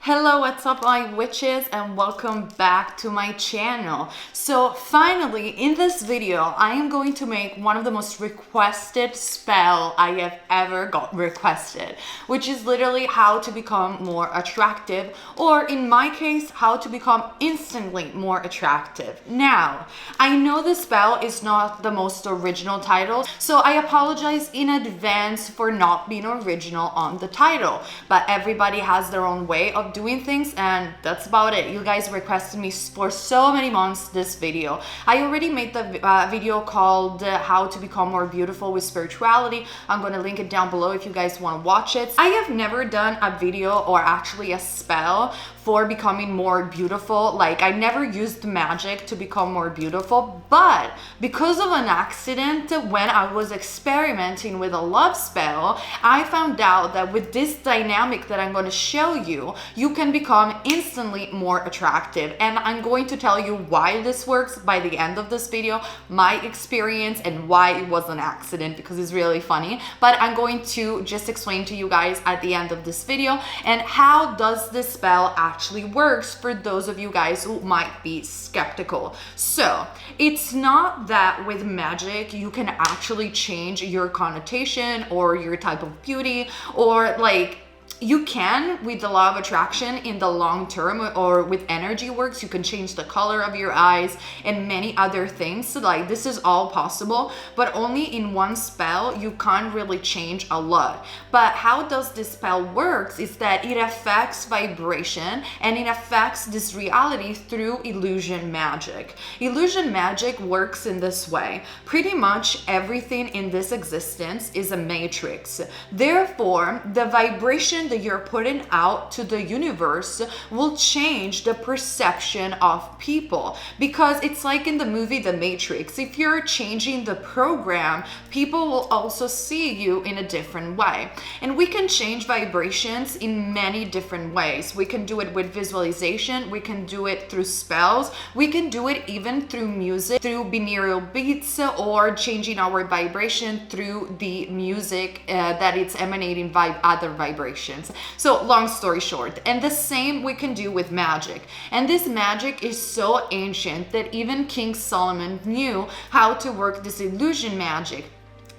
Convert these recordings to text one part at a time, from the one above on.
Hello, what's up my witches, and welcome back to my channel. So finally in this video I am going to make one of the most requested spell I have ever got requested, which is literally how to become more attractive, or in my case how to become instantly more attractive. Now I know the spell is not the most original title, so I apologize in advance for not being original on the title, but everybody has their own way of doing things, and that's about it. You guys requested me for so many months this video. I already made the video called how to become more beautiful with spirituality. I'm going to link it down below if you guys want to watch it. I have never done a video or actually a spell for becoming more beautiful. Like, I never used magic to become more beautiful, but because of an accident when I was experimenting with a love spell, I found out that with this dynamic that I'm going to show you, you can become instantly more attractive. And I'm going to tell you why this works by the end of this video, my experience, and why it was an accident, because it's really funny. But I'm going to just explain to you guys at the end of this video, and how does this spell actually works for those of you guys who might be skeptical. So it's not that with magic you can actually change your connotation or your type of beauty, or like, you can with the law of attraction in the long term, or with energy works you can change the color of your eyes and many other things. So like, this is all possible, but only in one spell you can't really change a lot. But how does this spell works is that it affects vibration, and it affects this reality through illusion magic. Illusion magic works in this way: pretty much everything in this existence is a matrix. Therefore, the vibration that you're putting out to the universe will change the perception of people, because it's like in the movie The Matrix. If you're changing the program, people will also see you in a different way. And we can change vibrations in many different ways. We can do it with visualization, we can do it through spells, we can do it even through music, through binaural beats, or changing our vibration through the music that it's emanating other vibrations. So long story short, and the same we can do with magic. And this magic is so ancient that even King Solomon knew how to work this illusion magic.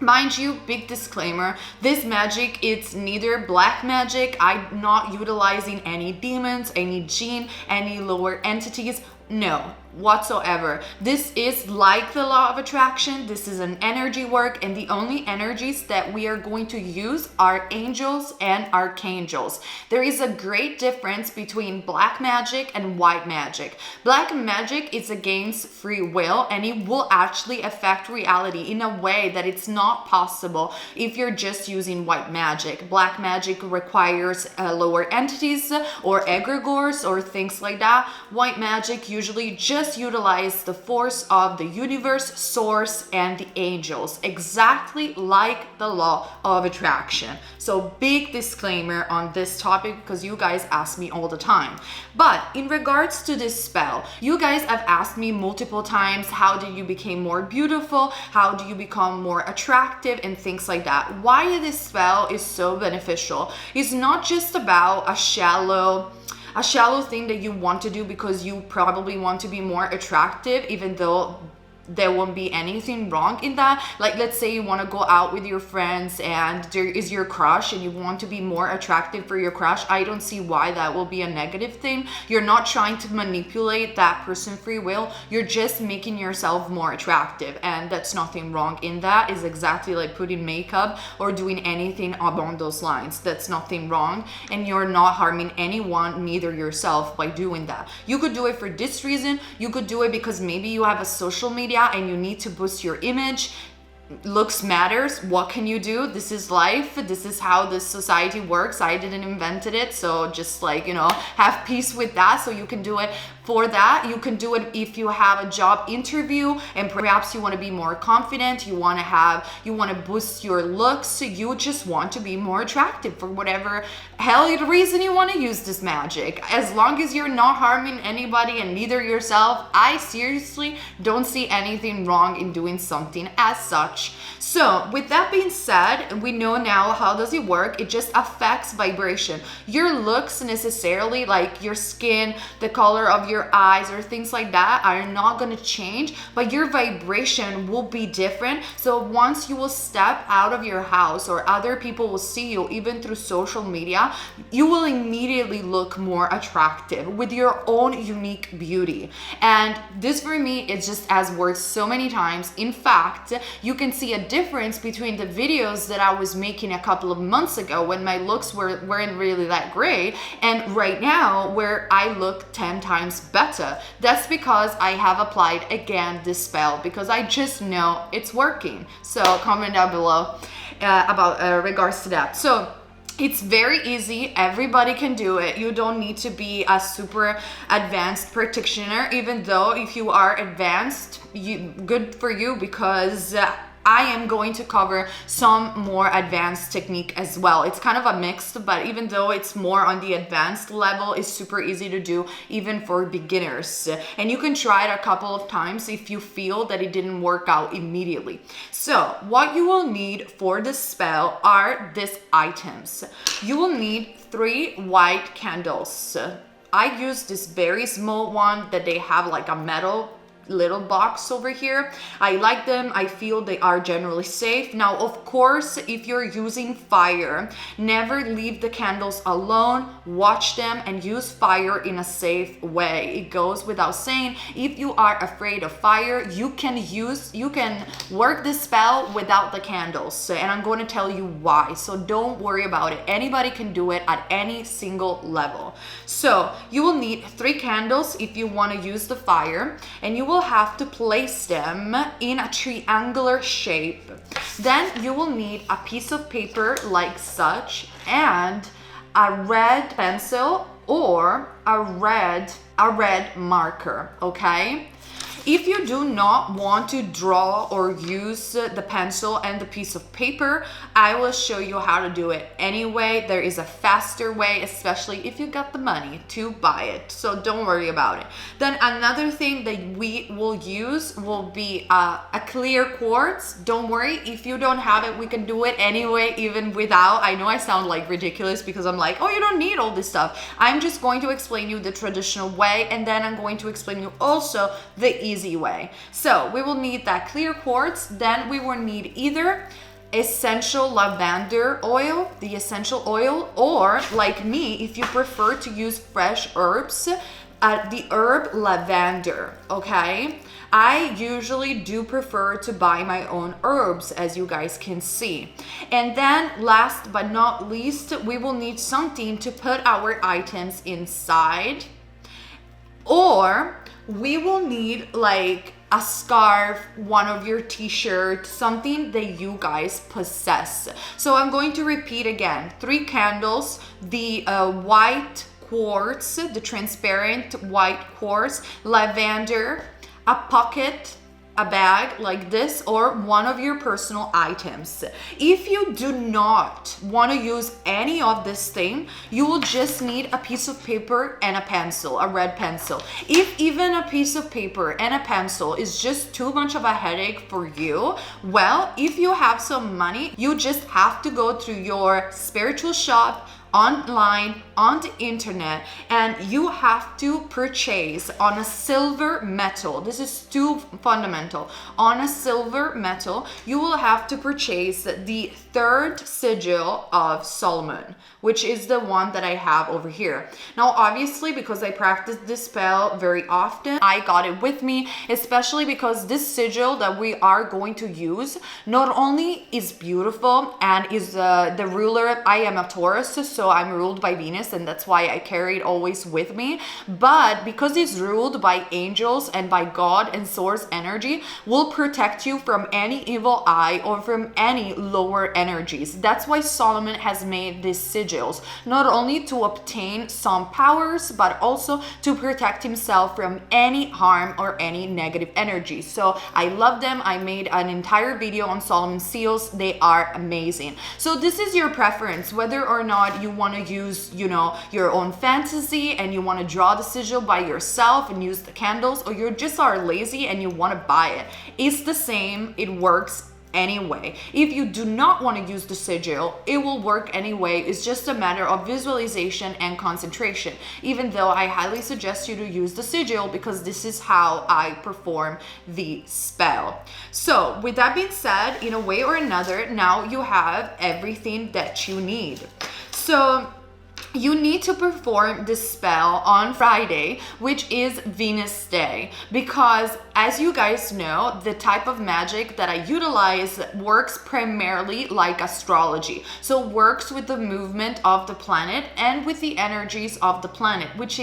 Mind you, big disclaimer, this magic, it's neither black magic. I'm not utilizing any demons, any jinn, any lower entities. No, whatsoever. This is like the law of attraction. This is an energy work, and the only energies that we are going to use are angels and archangels. There is a great difference between black magic and white magic. Black magic is against free will, and it will actually affect reality in a way that it's not possible if you're just using white magic. Black magic requires lower entities or egregores or things like that. White magic usually just utilize the force of the universe, source, and the angels, exactly like the law of attraction. So big disclaimer on this topic, because you guys ask me all the time. But in regards to this spell, you guys have asked me multiple times, how do you become more beautiful? How do you become more attractive? And things like that. Why this spell is so beneficial is not just about a shallow thing that you want to do because you probably want to be more attractive, even though there won't be anything wrong in that. Like, let's say you want to go out with your friends and there is your crush and you want to be more attractive for your crush. I don't see why that will be a negative thing. You're not trying to manipulate that person's free will. You're just making yourself more attractive, and that's nothing wrong in that. It's exactly like putting makeup or doing anything along those lines. That's nothing wrong, and you're not harming anyone, neither yourself, by doing that. You could do it for this reason. You could do it because maybe you have a social media and you need to boost your image. Looks matters. What can you do? This is life. This is how this society works. I didn't invent it, so just, like, you know, have peace with that. So you can do it For that, you can do it if you have a job interview and perhaps you want to be more confident, you want to boost your looks, you just want to be more attractive for whatever hell reason you want to use this magic. As long as you're not harming anybody and neither yourself, I seriously don't see anything wrong in doing something as such. So with that being said, we know now how does it work. It just affects vibration. Your looks necessarily, like your skin, the color of your eyes or things like that, are not going to change, but your vibration will be different. So once you will step out of your house or other people will see you, even through social media, you will immediately look more attractive with your own unique beauty. And this for me, it just has worked so many times. In fact, you can see a difference between the videos that I was making a couple of months ago when my looks weren't really that great, and right now where I look 10 times better. That's because I have applied again this spell, because I just know it's working. So comment down below about regards to that. So it's very easy. Everybody can do it. You don't need to be a super advanced practitioner, even though if you are advanced, good for you, because I am going to cover some more advanced technique as well. It's kind of a mixed, but even though it's more on the advanced level, it's super easy to do even for beginners. And you can try it a couple of times if you feel that it didn't work out immediately. So what you will need for this spell are these items. You will need 3 white candles. I use this very small one that they have like a metal little box over here. I like them. I feel they are generally safe. Now, of course, if you're using fire, never leave the candles alone. Watch them and use fire in a safe way. It goes without saying, if you are afraid of fire, you can work this spell without the candles, and I'm going to tell you why. So don't worry about it. Anybody can do it at any single level. So you will need 3 candles if you want to use the fire, and you will have to place them in a triangular shape. Then you will need a piece of paper like such, and a red pencil or a red marker, okay? If you do not want to draw or use the pencil and the piece of paper, I will show you how to do it anyway. There is a faster way, especially if you got the money to buy it. So don't worry about it. Then another thing that we will use will be a clear quartz. Don't worry, if you don't have it, we can do it anyway, even without. I know I sound like ridiculous because I'm like, oh, you don't need all this stuff. I'm just going to explain you the traditional way, and then I'm going to explain you also the easy way. So we will need that clear quartz. Then we will need either essential lavender oil, the essential oil, or like me, if you prefer to use fresh herbs, the herb lavender, okay? I usually do prefer to buy my own herbs, as you guys can see. And then last but not least, we will need something to put our items inside, or we will need like a scarf, one of your t-shirts, something that you guys possess. So I'm going to repeat again: 3 candles, the white quartz, the transparent white quartz, lavender, a pocket, a bag like this, or one of your personal items. If you do not want to use any of this thing, you will just need a piece of paper and a pencil, a red pencil. If even a piece of paper and a pencil is just too much of a headache for you, well, if you have some money, you just have to go to your spiritual shop online, on the internet, and you have to purchase on a silver metal. This is too fundamental. On a silver metal, you will have to purchase the 3rd sigil of Solomon, which is the one that I have over here. Now, obviously, because I practice this spell very often, I got it with me, especially because this sigil that we are going to use not only is beautiful and is the ruler. I am a Taurus, so I'm ruled by Venus. Venus, and that's why I carry it always with me. But because it's ruled by angels and by God and source energy, will protect you from any evil eye or from any lower energies. That's why Solomon has made these sigils, not only to obtain some powers, but also to protect himself from any harm or any negative energy. So I love them. I made an entire video on Solomon seals. They are amazing. So this is your preference, whether or not you want to use, you know, your own fantasy and you want to draw the sigil by yourself and use the candles, or you just are lazy and you want to buy it. It's the same. It works anyway. If you do not want to use the sigil, it will work anyway. It's just a matter of visualization and concentration, even though I highly suggest you to use the sigil because this is how I perform the spell. So with that being said, in a way or another, now you have everything that you need. So you need to perform this spell on Friday, which is Venus Day, because as you guys know, the type of magic that I utilize works primarily like astrology. So works with the movement of the planet and with the energies of the planet, which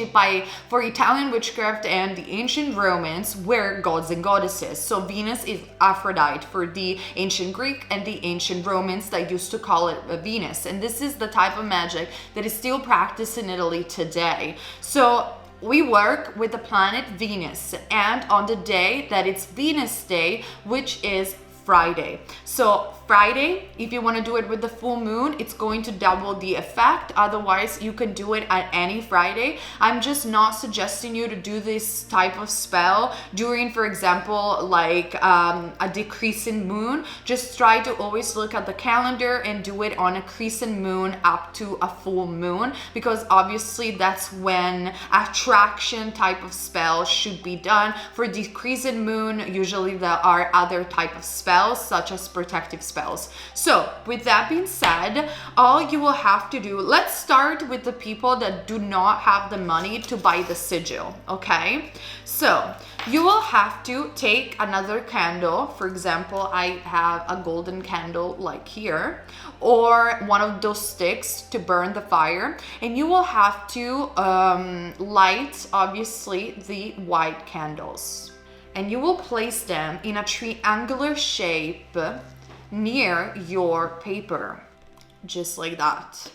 for Italian witchcraft and the ancient Romans were gods and goddesses. So Venus is Aphrodite for the ancient Greek and the ancient Romans that used to call it Venus. And this is the type of magic that is still practiced in Italy today. So we work with the planet Venus, and on the day that it's Venus Day, which is Friday. So Friday, if you want to do it with the full moon, it's going to double the effect. Otherwise, you can do it at any Friday. I'm just not suggesting you to do this type of spell during, for example, like a decreasing moon. Just try to always look at the calendar and do it on a crescent moon up to a full moon, because obviously that's when attraction type of spell should be done. For decreasing moon, usually there are other type of spells such as protective spells. So with that being said, all you will have to do, let's start with the people that do not have the money to buy the sigil, okay? So you will have to take another candle. For example, I have a golden candle like here, or one of those sticks to burn the fire, and you will have to light obviously the white candles, and you will place them in a triangular shape near your paper, just like that.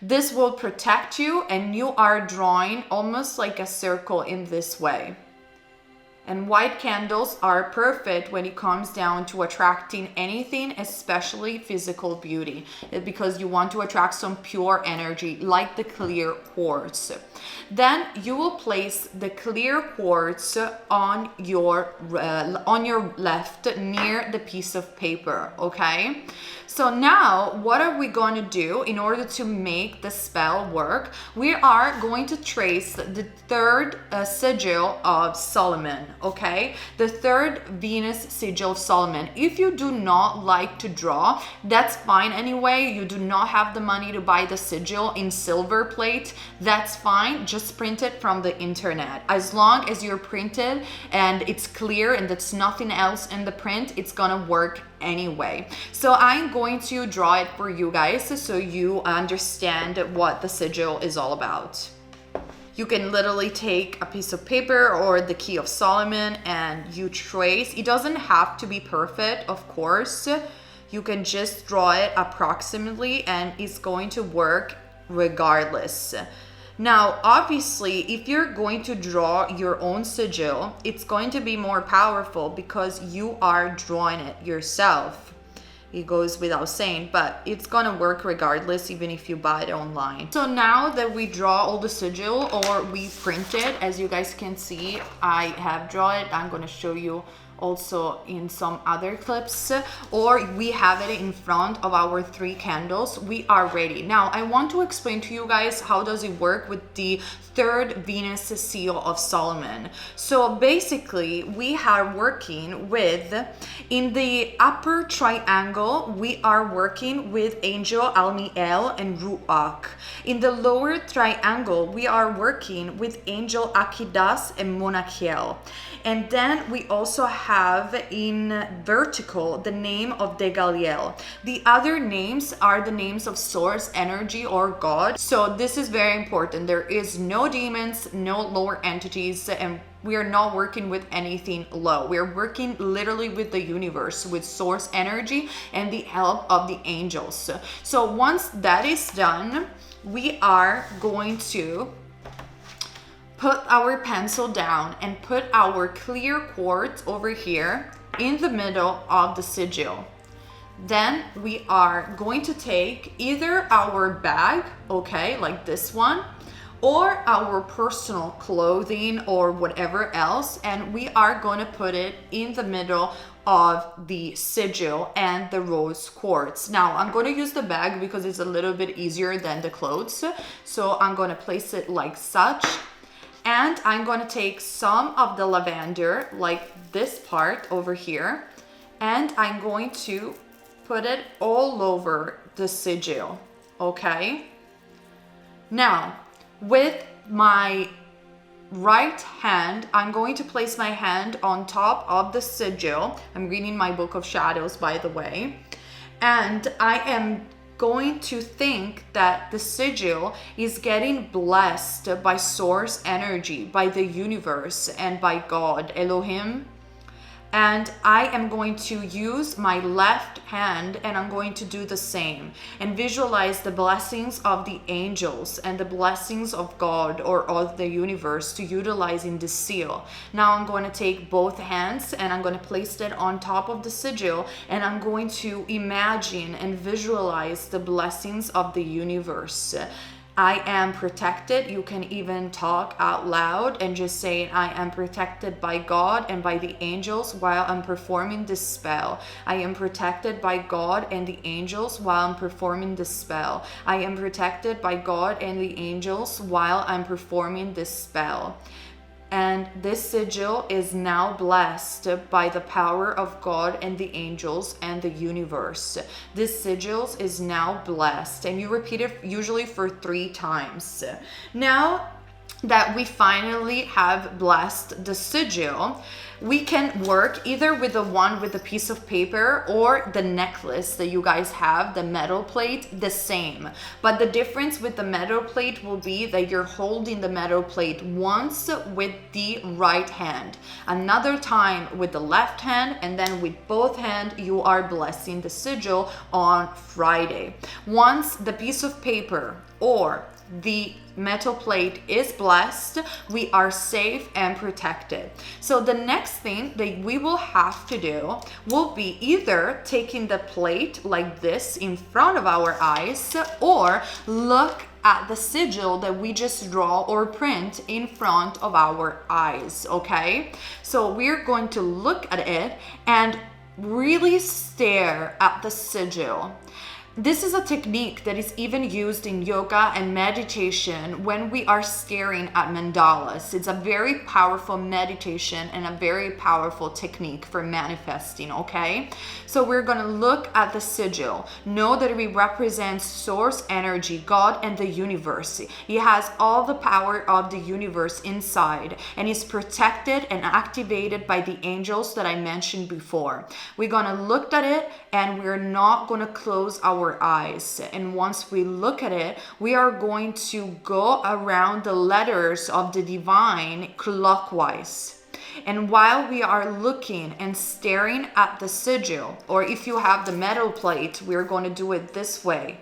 This will protect you, and you are drawing almost like a circle in this way. And white candles are perfect when it comes down to attracting anything, especially physical beauty, because you want to attract some pure energy like the clear quartz. Then you will place the clear quartz on your left near the piece of paper, okay? So now what are we going to do in order to make the spell work? We are going to trace the third sigil of Solomon, okay? The third Venus sigil of Solomon. If you do not like to draw, that's fine anyway. You do not have the money to buy the sigil in silver plate, that's fine. Just print it from the internet. As long as you're printed and it's clear and there's nothing else in the print, it's gonna work anyway. So I'm going to draw it for you guys so you understand what the sigil is all about. You can literally take a piece of paper or the key of Solomon and you trace. It doesn't have to be perfect, of course. You can just draw it approximately and it's going to work regardless. Now, obviously, if you're going to draw your own sigil, it's going to be more powerful because you are drawing it yourself. It goes without saying, but it's gonna work regardless, even if you buy it online. So now that we draw all the sigil, or we print it, as you guys can see, I have drawn it. I'm gonna show you also in some other clips, or we have it in front of our 3 candles. We are ready. Now I want to explain to you guys how does it work with the third Venus seal of Solomon. So basically we are working with, in the upper triangle, we are working with Angel Alniel and Ruach. In the lower triangle, we are working with Angel Akidas and Monachiel. And then we also have have in vertical the name of Degaliel. The other names are the names of source, energy, or God. So this is very important. There is no demons, no lower entities, and we are not working with anything low. We're working literally with the universe, with source energy and the help of the angels. So once that is done, we are going to put our pencil down and put our clear quartz over here in the middle of the sigil. Then we are going to take either our bag, okay, like this one, or our personal clothing or whatever else, and we are going to put it in the middle of the sigil and the rose quartz. Now I'm going to use the bag because it's a little bit easier than the clothes, so I'm going to place it like such, and I'm going to take some of the lavender, like this part over here, and I'm going to put it all over the sigil, okay? Now with my right hand, I'm going to place my hand on top of the sigil. I'm reading my book of shadows, by the way. And I am going to think that the sigil is getting blessed by source energy, by the universe, and by God, Elohim. And I am going to use my left hand and I'm going to do the same and visualize the blessings of the angels and the blessings of God or of the universe to utilize in this seal. Now I'm going to take both hands and I'm going to place it on top of the sigil, and I'm going to imagine and visualize the blessings of the universe. I am protected. You can even talk out loud and just say, I am protected by God and by the angels while I'm performing this spell. I am protected by God and the angels while I'm performing this spell. I am protected by God and the angels while I'm performing this spell. And this sigil is now blessed by the power of God and the angels and the universe. This sigil is now blessed, and you repeat it usually for 3 times. Now that we finally have blessed the sigil, we can work either with the one with the piece of paper or the necklace that you guys have, the metal plate, the same. But the difference with the metal plate will be that you're holding the metal plate once with the right hand, another time with the left hand, and then with both hands you are blessing the sigil on Friday. Once the piece of paper or the metal plate is blessed, we are safe and protected. So the next thing that we will have to do will be either taking the plate like this in front of our eyes, or look at the sigil that we just draw or print in front of our eyes, okay? So we're going to look at it and really stare at the sigil. This is a technique that is even used in yoga and meditation when we are staring at mandalas. It's a very powerful meditation and a very powerful technique for manifesting, okay? So we're gonna look at the sigil. Know that it represents source energy, God and the universe. It has all the power of the universe inside and is protected and activated by the angels that I mentioned before. We're gonna look at it and we're not gonna close our eyes, and once we look at it, we are going to go around the letters of the divine clockwise. And while we are looking and staring at the sigil, or if you have the metal plate, we're going to do it this way.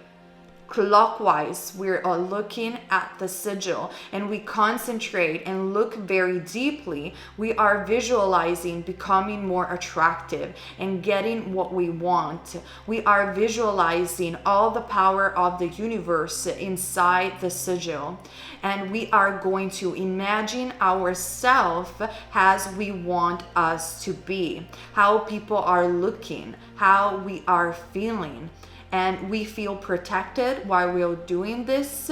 Clockwise, we are looking at the sigil and we concentrate and look very deeply. We are visualizing becoming more attractive and getting what we want. We are visualizing all the power of the universe inside the sigil, and we are going to imagine ourselves as we want us to be, how people are looking, how we are feeling. And we feel protected while we're doing this,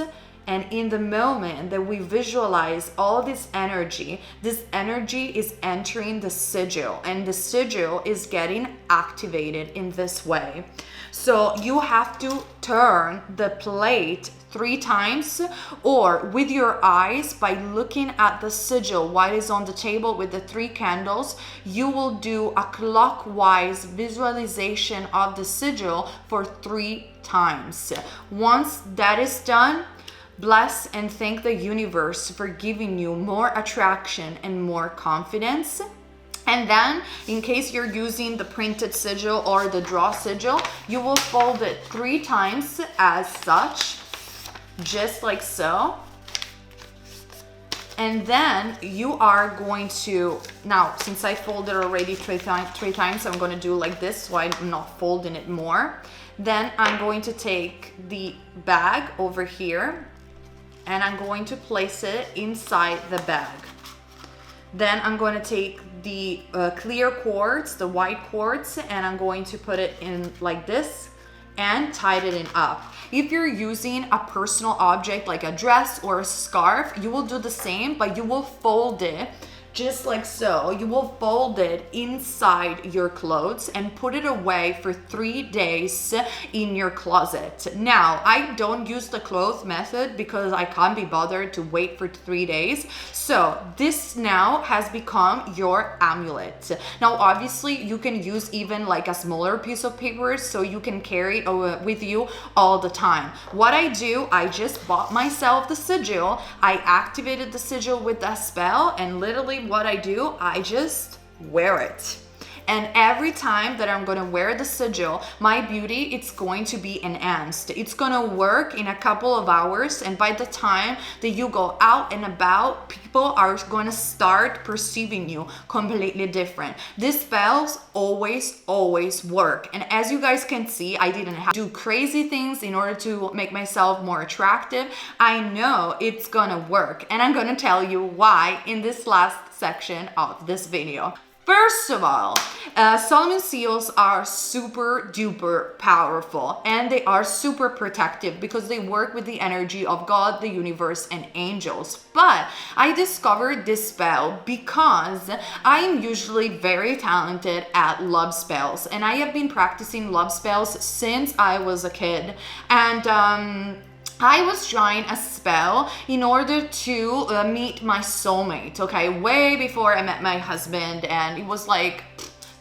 And in the moment that we visualize all this energy is entering the sigil, and the sigil is getting activated in this way. So you have to turn the plate 3 times, or with your eyes, by looking at the sigil, what is on the table with the 3 candles, you will do a clockwise visualization of the sigil for 3 times. Once that is done, bless and thank the universe for giving you more attraction and more confidence. And then, in case you're using the printed sigil or the draw sigil, you will fold it 3 times as such, just like so. And then you are going to, now since I folded already 3 times, I'm going to do like this so I'm not folding it more. Then I'm going to take the bag over here and I'm going to place it inside the bag. Then I'm going to take the clear quartz, the white quartz, and I'm going to put it in like this and tied it up. If you're using a personal object like a dress or a scarf, you will do the same, but you will fold it just like so. You will fold it inside your clothes and put it away for 3 days in your closet. Now, I don't use the cloth method because I can't be bothered to wait for 3 days. So this now has become your amulet. Now, obviously, you can use even like a smaller piece of paper so you can carry it with you all the time. What I do, I just bought myself the sigil. I activated the sigil with that spell, and literally what I do, I just wear it. And every time that I'm gonna wear the sigil, my beauty, it's going to be enhanced. It's gonna work in a couple of hours, and by the time that you go out and about, people are gonna start perceiving you completely different. These spells always work. And as you guys can see, I didn't have to do crazy things in order to make myself more attractive. I know it's gonna work, and I'm gonna tell you why in this last section of this video. First of all, Solomon seals are super duper powerful, and they are super protective because they work with the energy of God, the universe, and angels. But I discovered this spell because I am usually very talented at love spells, and I have been practicing love spells since I was a kid. And I was trying a spell in order to meet my soulmate, okay, way before I met my husband, and it was like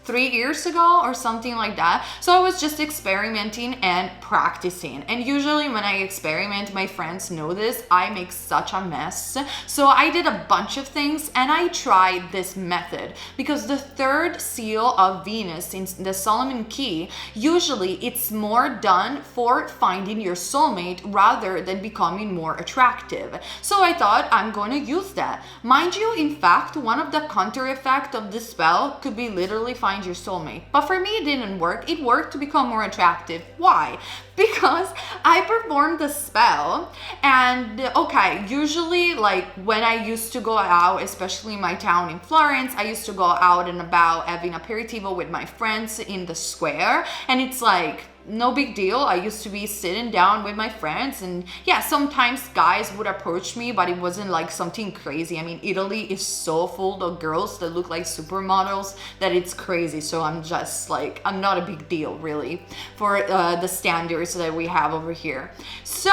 3 years ago or something like that. So I was just experimenting and practicing. And usually when I experiment, my friends know this, I make such a mess. So I did a bunch of things and I tried this method because the 3rd seal of Venus in the Solomon key, usually it's more done for finding your soulmate rather than becoming more attractive. So I thought I'm going to use that. Mind you, in fact, one of the counter effect of this spell could be literally find your soulmate. But for me, it didn't work. It worked to become more attractive. Why? Because I performed the spell, and okay, usually like when I used to go out, especially in my town in Florence, I used to go out and about having aperitivo with my friends in the square, and it's like no big deal. I used to be sitting down with my friends, and yeah, sometimes guys would approach me, but it wasn't like something crazy. I mean, Italy is so full of girls that look like supermodels that it's crazy. So I'm just like, I'm not a big deal really for the standards that we have over here. So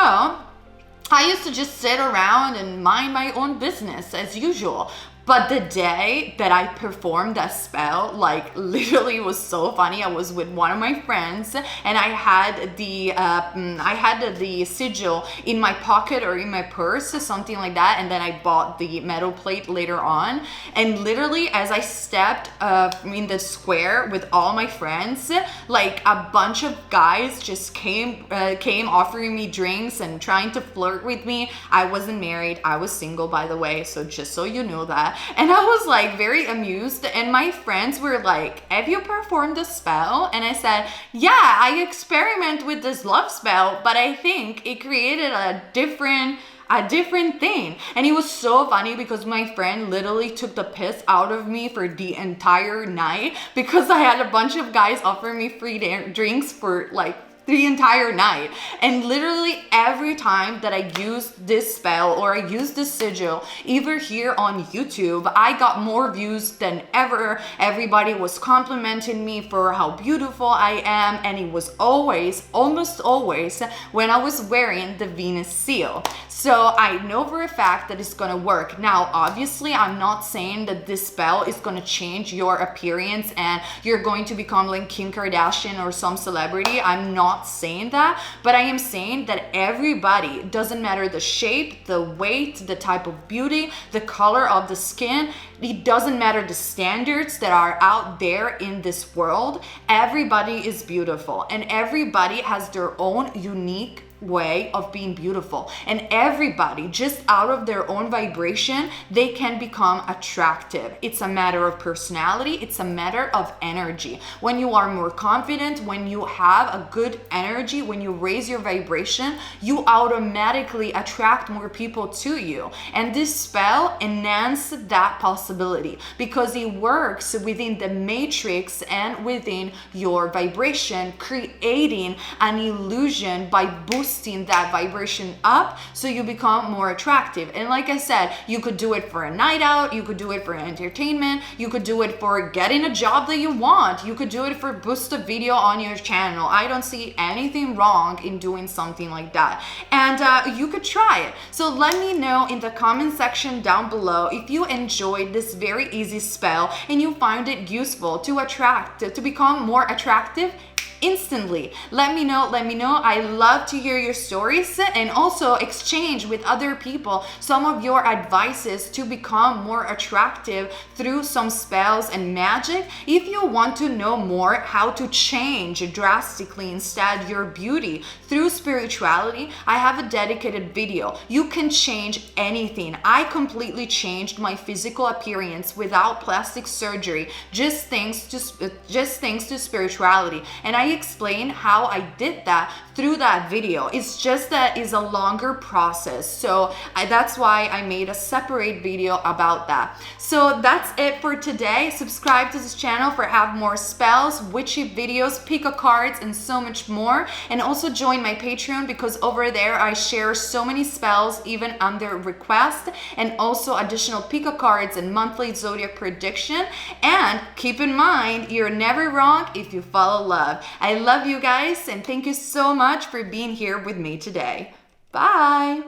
I used to just sit around and mind my own business as usual. But the day that I performed that spell, like literally was so funny. I was with one of my friends and I had the sigil in my pocket or in my purse, something like that. And then I bought the metal plate later on. And literally as I stepped in the square with all my friends, like a bunch of guys just came offering me drinks and trying to flirt with me. I wasn't married. I was single, by the way. So just so you know that. And I was like very amused, and my friends were like, have you performed the spell? And I said, yeah, I experiment with this love spell, but I think it created a different thing. And it was so funny because my friend literally took the piss out of me for the entire night because I had a bunch of guys offer me free drinks for like the entire night. And literally every time that I used this spell or I used this sigil, even here on YouTube, I got more views than ever. Everybody was complimenting me for how beautiful I am, and it was always, almost always, when I was wearing the Venus seal. So I know for a fact that it's gonna work. Now, obviously, I'm not saying that this spell is gonna change your appearance and you're going to become like Kim Kardashian or some celebrity. I'm not saying that, but I am saying that everybody, doesn't matter the shape, the weight, the type of beauty, the color of the skin, it doesn't matter the standards that are out there in this world. Everybody is beautiful, and everybody has their own unique way of being beautiful, and everybody, just out of their own vibration, they can become attractive. It's a matter of personality, it's a matter of energy. When you are more confident, when you have a good energy, when you raise your vibration, you automatically attract more people to you. And this spell enhances that possibility because it works within the matrix and within your vibration, creating an illusion by boosting that vibration up so you become more attractive. And like I said, you could do it for a night out, you could do it for entertainment, you could do it for getting a job that you want, you could do it for boost a video on your channel. I don't see anything wrong in doing something like that, and you could try it. So let me know in the comment section down below if you enjoyed this very easy spell and you find it useful to become more attractive instantly. Let me know. I love to hear your stories and also exchange with other people some of your advices to become more attractive through some spells and magic. If you want to know more how to change drastically instead your beauty through spirituality, I have a dedicated video. You can change anything. I completely changed my physical appearance without plastic surgery, just thanks to spirituality, and I explain how I did that through that video. It's just that it's a longer process, so that's why I made a separate video about that. So that's it for today. Subscribe to this channel for have more spells, witchy videos, pick a cards, and so much more. And also join my Patreon because over there I share so many spells even under request, and also additional pick a cards and monthly zodiac prediction. And keep in mind, you're never wrong if you follow love. I love you guys, and thank you so much for being here with me today. Bye.